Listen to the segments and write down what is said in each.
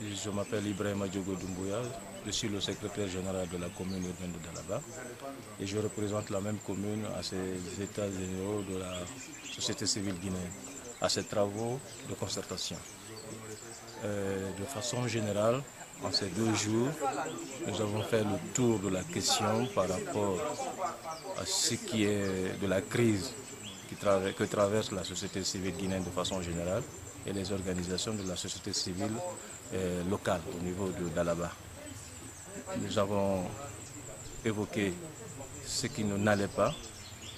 Je m'appelle Ibrahima Diogo Doumbouya, je suis le secrétaire général de la commune urbaine de Dalaba et je représente la même commune à ces états généraux de la société civile guinéenne, à ces travaux de concertation. De façon générale, en ces 2 jours, nous avons fait le tour de la question par rapport à ce qui est de la crise que traverse la société civile guinéenne de façon générale et les organisations de la société civile locale au niveau de Dalaba. Nous avons évoqué ce qui n'allait pas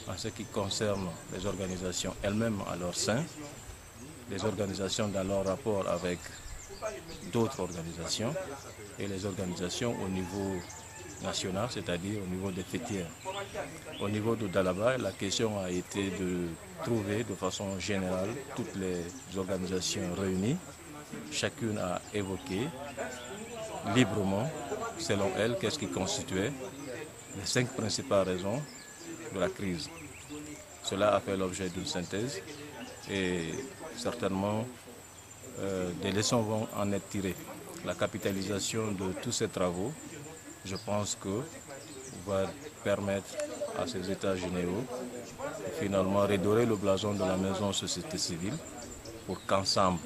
en ce qui concerne les organisations elles-mêmes à leur sein, les organisations dans leur rapport avec d'autres organisations et les organisations au niveau national, c'est-à-dire au niveau des fêtières. Au niveau de Dalaba, la question a été de trouver de façon générale toutes les organisations réunies. Chacune a évoqué librement, selon elle, qu'est-ce qui constituait les 5 principales raisons de la crise. Cela a fait l'objet d'une synthèse et certainement des leçons vont en être tirées. La capitalisation de tous ces travaux, je pense que va permettre à ces états généraux de finalement redorer le blason de la maison société civile pour qu'ensemble,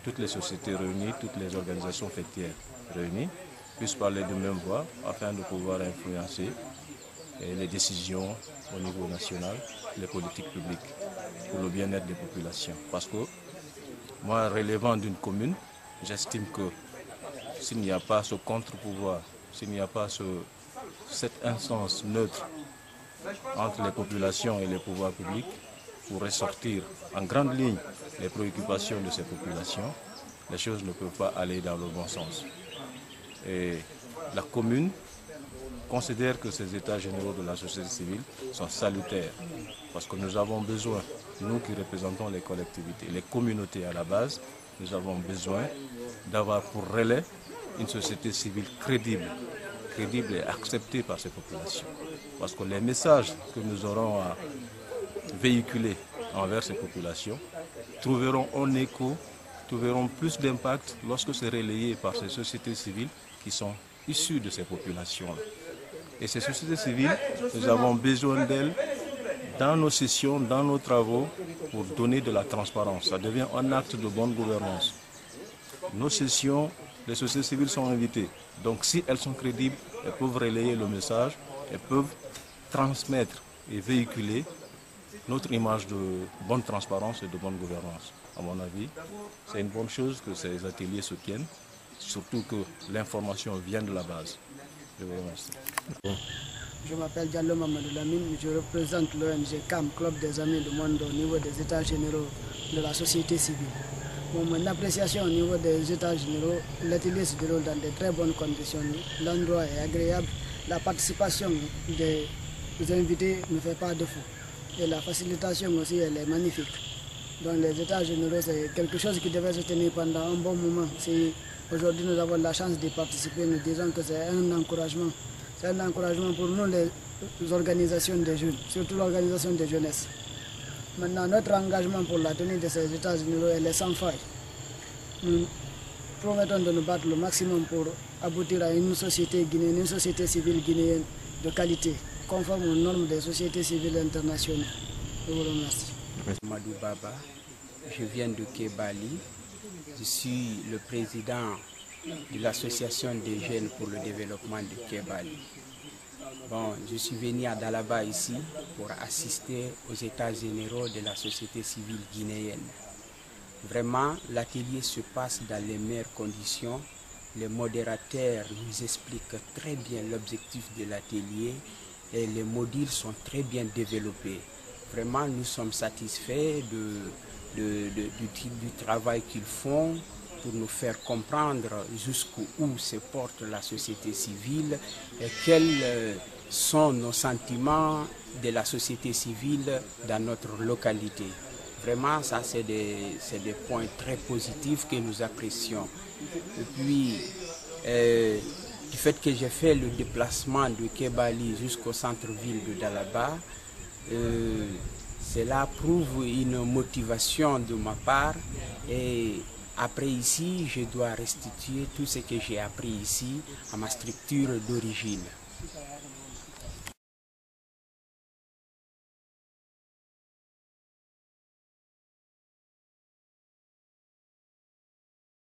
toutes les sociétés réunies, toutes les organisations fêtières réunies puissent parler de même voix afin de pouvoir influencer les décisions au niveau national, les politiques publiques pour le bien-être des populations. Parce que moi, relevant d'une commune, j'estime que s'il n'y a pas ce contre-pouvoir, s'il n'y a pas cette instance neutre entre les populations et les pouvoirs publics pour ressortir en grande ligne les préoccupations de ces populations, les choses ne peuvent pas aller dans le bon sens. Et la commune considère que ces états généraux de la société civile sont salutaires parce que nous avons besoin, nous qui représentons les collectivités, les communautés à la base, nous avons besoin d'avoir pour relais une société civile crédible et acceptée par ces populations. Parce que les messages que nous aurons à véhiculer envers ces populations trouveront un écho, trouveront plus d'impact lorsque c'est relayé par ces sociétés civiles qui sont issues de ces populations-là. Et ces sociétés civiles, nous avons besoin d'elles dans nos sessions, dans nos travaux, pour donner de la transparence. Ça devient un acte de bonne gouvernance. Nos sessions, les sociétés civiles sont invitées. Donc si elles sont crédibles, elles peuvent relayer le message, elles peuvent transmettre et véhiculer notre image de bonne transparence et de bonne gouvernance. À mon avis, c'est une bonne chose que ces ateliers se tiennent, surtout que l'information vient de la base. Je vous remercie. Je m'appelle Diallo Mamadou Lamine, je représente l'ONG CAM, Club des Amis du Monde, au niveau des états généraux de la société civile. Bon, mon appréciation au niveau des états généraux, l'atelier se déroule dans de très bonnes conditions, l'endroit est agréable, la participation des invités ne fait pas défaut et la facilitation aussi elle est magnifique. Donc les états généraux c'est quelque chose qui devait se tenir pendant un bon moment. Si aujourd'hui nous avons la chance d'y participer, nous disons que c'est un encouragement. C'est un encouragement pour nous les organisations des jeunes, surtout l'organisation des jeunesses. Maintenant, notre engagement pour la tenue de ces états généraux est sans faille. Nous promettons de nous battre le maximum pour aboutir à une société guinéenne, une société civile guinéenne de qualité, conforme aux normes des sociétés civiles internationales. Je vous remercie. Madou Baba, je viens de Kébali. Je suis le président de l'association des jeunes pour le développement de Kébali. Bon, je suis venu à Dalaba ici pour assister aux états généraux de la société civile guinéenne. Vraiment, l'atelier se passe dans les meilleures conditions. Les modérateurs nous expliquent très bien l'objectif de l'atelier et les modules sont très bien développés. Vraiment, nous sommes satisfaits du travail qu'ils font pour nous faire comprendre jusqu'où se porte la société civile et quels sont nos sentiments de la société civile dans notre localité. Vraiment, ça c'est des points très positifs que nous apprécions. Et puis, du fait que j'ai fait le déplacement de Kébali jusqu'au centre-ville de Dalaba, cela prouve une motivation de ma part et Après ici, je dois restituer tout ce que j'ai appris ici à ma structure d'origine.